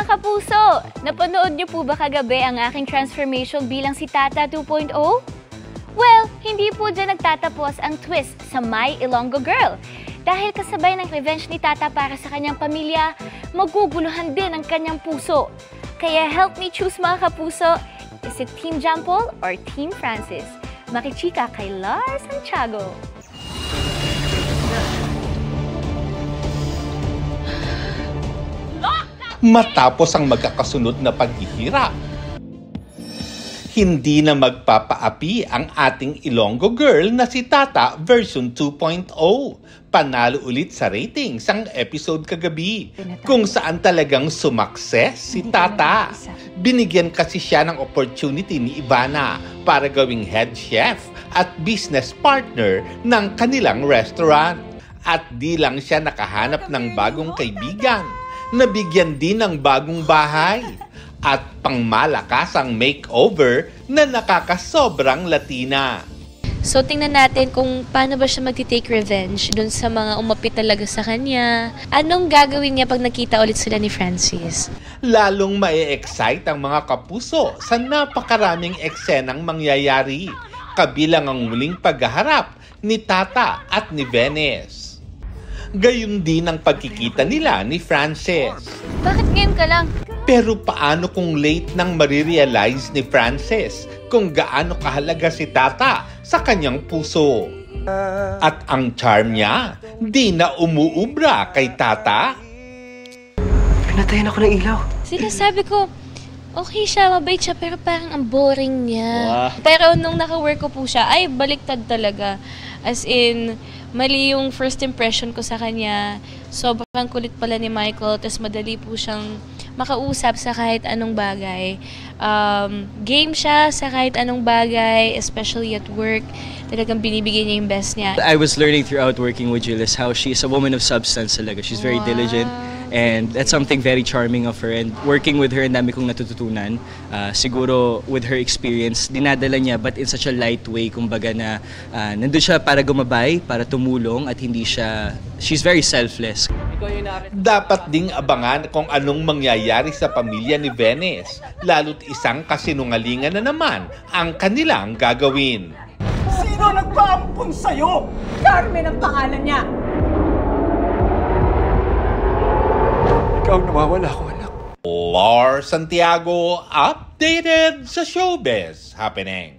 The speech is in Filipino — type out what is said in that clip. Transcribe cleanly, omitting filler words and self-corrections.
mga kapuso! Napanood niyo po ba kagabi ang aking transformation bilang si Tata 2.0? Well, hindi po dyan nagtatapos ang twist sa My Ilonggo Girl. Dahil kasabay ng revenge ni Tata para sa kanyang pamilya, maguguluhan din ang kanyang puso. Kaya help me choose mga kapuso, is it Team Jampol or Team Francis? Makichika kay Lars Santiago. Matapos ang magkakasunod na paghihirap, hindi na magpapaapi ang ating Ilonggo Girl na si Tata version 2.0. Panalo ulit sa ratings ang episode kagabi, kung saan talagang sumakses si Tata. Binigyan kasi siya ng opportunity ni Ivana para gawing head chef at business partner ng kanilang restaurant. At di lang siya nakahanap ng bagong kaibigan, nabigyan din ng bagong bahay at pangmalakasang makeover na nakakasobrang Latina. So tingnan natin kung paano ba siya magti-take revenge dun sa mga umapit talaga sa kanya. Anong gagawin niya pag nakita ulit sila ni Francis? Lalong mae-excite ang mga kapuso sa napakaraming eksenang mangyayari, kabilang ang muling paghaharap ni Tata at ni Venice. Gayun din ang pagkikita nila ni Francis. Bakit ngayon ka lang? Pero paano kung late nang marirealize ni Francis kung gaano kahalaga si Tata sa kanyang puso? At ang charm niya, di na umuubra kay Tata? Pinatayan ako ng ilaw. Sinasabi ko, okay siya, mabait siya, pero parang ang boring niya. Wow. Pero nung naka-work ko po siya, ay baliktad talaga. As in, mali yung first impression ko sa kanya. Sobrang kulit pala ni Michael, tapos madali po siyang makausap sa kahit anong bagay. Game siya sa kahit anong bagay, especially at work. Talagang binibigay niya yung best niya. I was learning throughout working with Julius how she's a woman of substance talaga. She's very diligent. And that's something very charming of her. And working with her, ang dami kong natututunan. Siguro with her experience, dinadala niya but in such a light way. Kumbaga na nandun siya para gumabay, para tumulong at hindi siya, she's very selfless. Dapat ding abangan kung anong mangyayari sa pamilya ni Venice, lalo't isang kasinungalingan na naman ang kanilang gagawin. Sino nagpaampun sa'yo? Carmen ang pangalan niya. Ikaw nawawala ko, anak. Lars Santiago, updated sa showbiz happening.